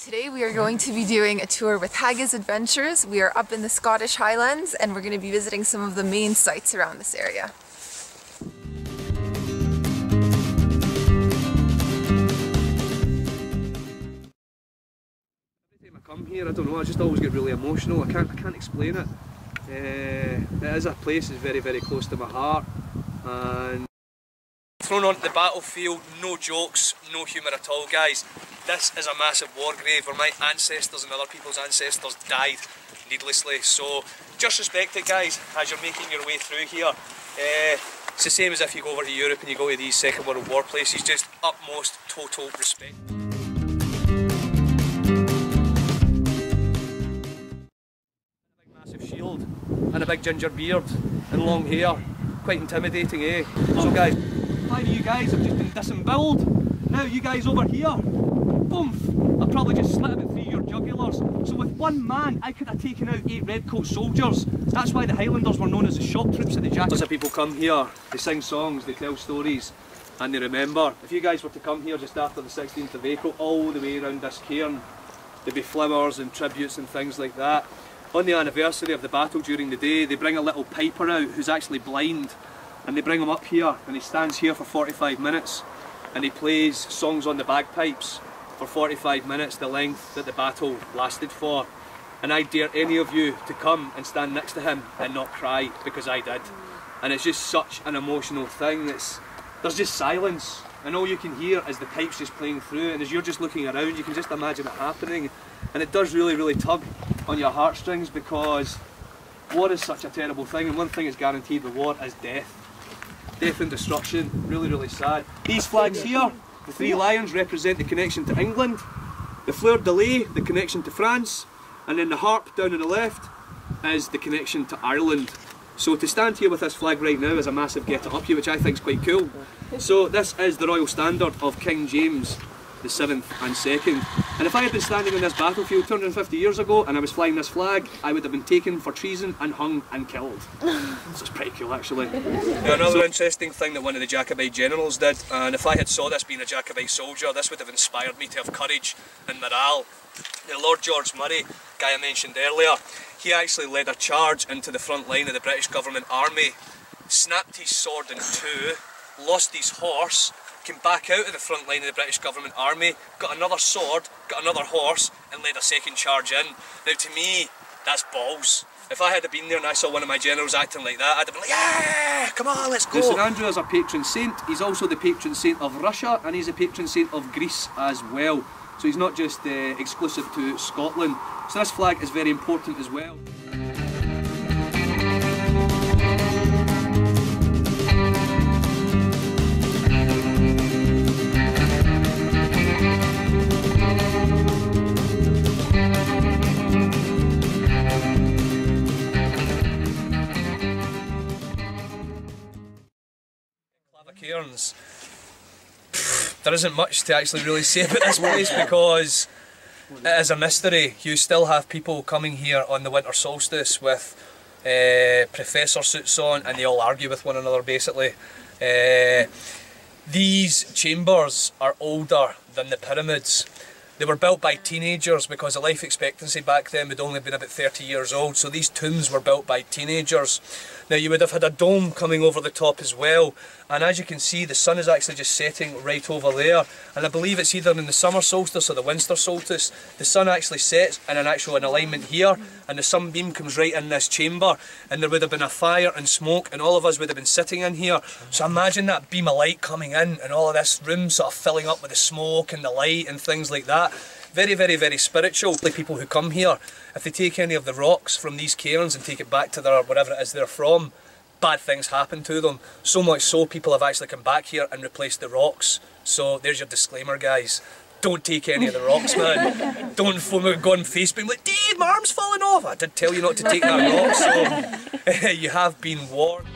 Today we are going to be doing a tour with Haggis Adventures. We are up in the Scottish Highlands and we're going to be visiting some of the main sites around this area. Every time I come here, I don't know, I just always get really emotional. I can't explain it. It is a place that's very, very close to my heart. And thrown onto the battlefield, no jokes, no humour at all, guys. This is a massive war grave where my ancestors and other people's ancestors died needlessly. So just respect it, guys, as you're making your way through here. It's the same as if you go over to Europe and you go to these Second World War places, just utmost total respect. A big massive shield and a big ginger beard and long hair. Quite intimidating, eh? So guys, 5 of you guys have just been disemboweled. Now you guys over here, boom! I'll probably just slit about 3 of your jugulars. So with one man, I could have taken out 8 redcoat soldiers. That's why the Highlanders were known as the shock troops of the Jacobite. Lots of people come here, they sing songs, they tell stories, and they remember. If you guys were to come here just after the 16th of April, all the way around this cairn, there'd be flimmers and tributes and things like that. On the anniversary of the battle during the day, they bring a little piper out who's actually blind, and they bring him up here, and he stands here for 45 minutes, and he plays songs on the bagpipes for 45 minutes, the length that the battle lasted for. And I dare any of you to come and stand next to him and not cry, because I did. And it's just such an emotional thing. There's just silence, and all you can hear is the pipes just playing through, and as you're just looking around, you can just imagine it happening. And it does really, really tug on your heartstrings, because war is such a terrible thing, and one thing is guaranteed with war is death. Death and destruction, really, really sad. These flags here, the 3 lions, represent the connection to England, the fleur-de-lis, the connection to France, and then the harp down on the left is the connection to Ireland. So to stand here with this flag right now is a massive get it up you, which I think is quite cool. So this is the Royal Standard of King James the 7th and 2nd. And if I had been standing on this battlefield 250 years ago and I was flying this flag, I would have been taken for treason and hung and killed. So it's pretty cool, actually. Now, another interesting thing that one of the Jacobite generals did, and if I had saw this being a Jacobite soldier, this would have inspired me to have courage and morale. Now, Lord George Murray, guy I mentioned earlier, he actually led a charge into the front line of the British government army, snapped his sword in two, lost his horse, came back out of the front line of the British government army, got another sword, got another horse, and led a second charge in. Now to me, that's balls. If I had been there and I saw one of my generals acting like that, I'd have been like, yeah, come on, let's go. St Andrew is our patron saint. He's also the patron saint of Russia, and he's a patron saint of Greece as well. So he's not just exclusive to Scotland. So this flag is very important as well. Cairns. There isn't much to actually really say about this place because it is a mystery. You still have people coming here on the winter solstice with professor suits on, and they all argue with one another basically. These chambers are older than the pyramids. They were built by teenagers because the life expectancy back then would only have been about 30 years old, so these tombs were built by teenagers. Now you would have had a dome coming over the top as well, and as you can see the sun is actually just setting right over there, and I believe it's either in the summer solstice or the winter solstice. The sun actually sets in an alignment here, and the sunbeam comes right in this chamber, and there would have been a fire and smoke, and all of us would have been sitting in here. So imagine that beam of light coming in and all of this room sort of filling up with the smoke and the light and things like that. Very, very, very spiritual. The people who come here, if they take any of the rocks from these cairns and take it back to their wherever it is they're from, bad things happen to them. So much so people have actually come back here and replaced the rocks. So there's your disclaimer, guys. Don't take any of the rocks, man. Don't go on Facebook and be like, Dave, my arm's falling off. I did tell you not to take that rock, so you have been warned.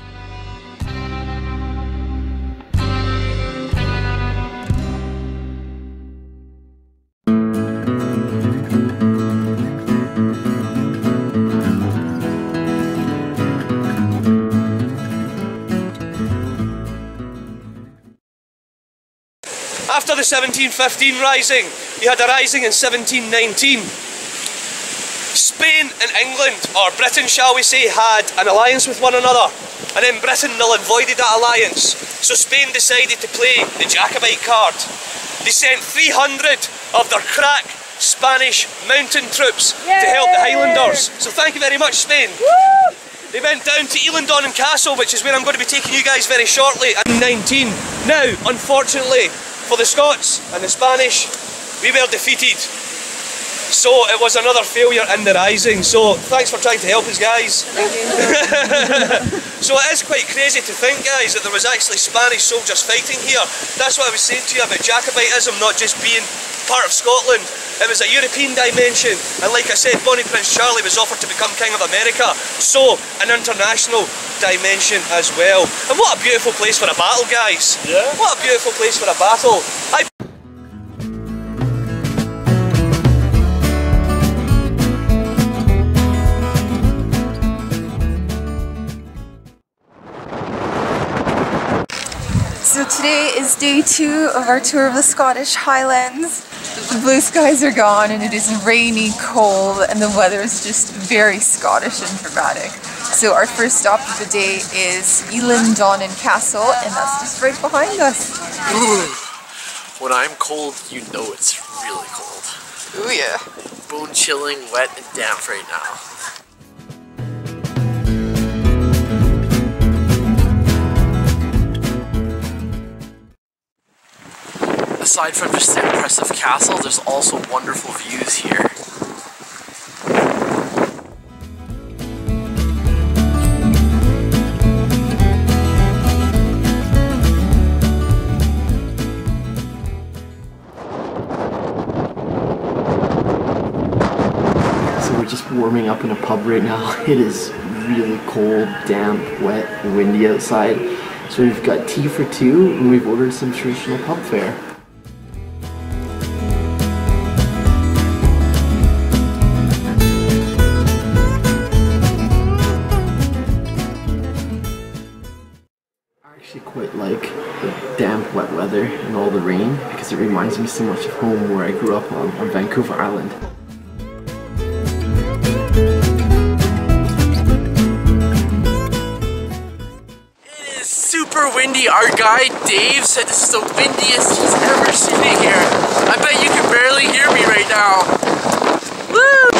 After the 1715 rising, you had a rising in 1719. Spain and England, or Britain shall we say, had an alliance with one another, and then Britain null and voided that alliance. So Spain decided to play the Jacobite card. They sent 300 of their crack Spanish mountain troops to help the Highlanders. So thank you very much, Spain. Woo! They went down to Eilean Donan Castle, which is where I'm going to be taking you guys very shortly, in 19. Now, unfortunately, for the Scots and the Spanish, we were defeated. So it was another failure in the rising. So thanks for trying to help us, guys. So it is quite crazy to think, guys, that there was actually Spanish soldiers fighting here. That's what I was saying to you about Jacobitism not just being part of Scotland. It was a European dimension, and like I said, Bonnie Prince Charlie was offered to become King of America, so an international dimension as well. And what a beautiful place for a battle, guys. Yeah. What a beautiful place for a battle. So today is day 2 of our tour of the Scottish Highlands. The blue skies are gone and it is rainy, cold, and the weather is just very Scottish and dramatic. So our first stop of the day is Eilean Donan Castle, and that's just right behind us. When I'm cold, you know it's really cold. Ooh yeah. Bone chilling, wet and damp right now. Aside from just the impressive castle, there's also wonderful views here. So we're just warming up in a pub right now. It is really cold, damp, wet, and windy outside. So we've got tea for 2 and we've ordered some traditional pub fare. I quite like the damp, wet weather and all the rain because it reminds me so much of home where I grew up on Vancouver Island. It is super windy. Our guide Dave said this is the windiest he's ever seen it here. I bet you can barely hear me right now. Woo!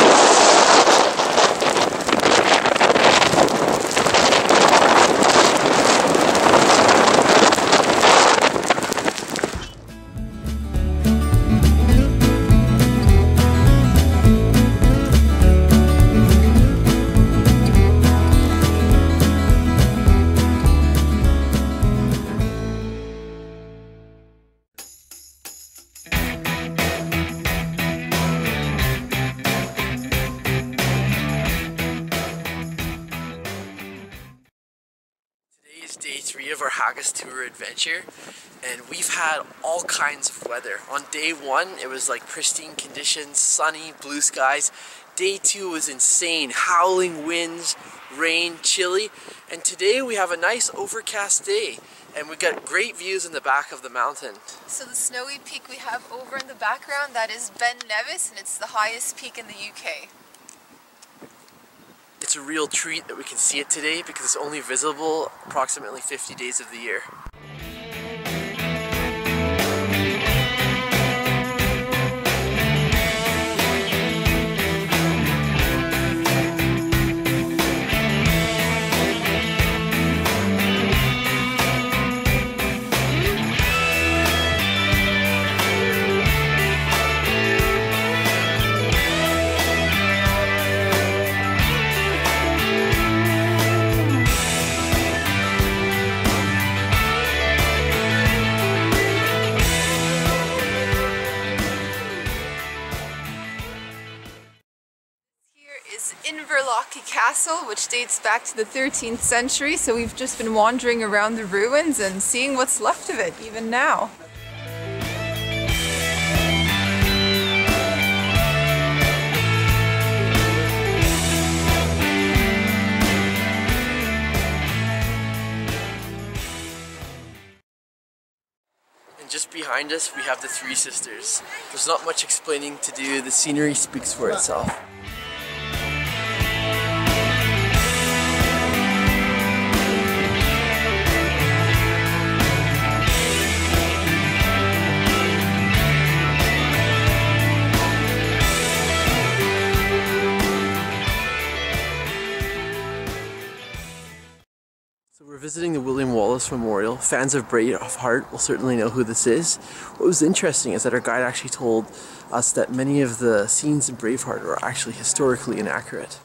Day 3 of our Haggis tour adventure, and we've had all kinds of weather. On day 1 it was like pristine conditions, sunny, blue skies. Day 2 was insane, howling winds, rain, chilly, and today we have a nice overcast day and we've got great views in the back of the mountain. So the snowy peak we have over in the background, that is Ben Nevis, and it's the highest peak in the UK. It's a real treat that we can see it today because it's only visible approximately 50 days of the year. Inverlochy Castle, which dates back to the 13th century, so we've just been wandering around the ruins and seeing what's left of it, even now. And just behind behind us, we have the Three Sisters. There's not much explaining to do, the scenery speaks for itself. We're visiting the William Wallace Memorial. Fans of Braveheart will certainly know who this is. What was interesting is that our guide actually told us that many of the scenes in Braveheart are actually historically inaccurate.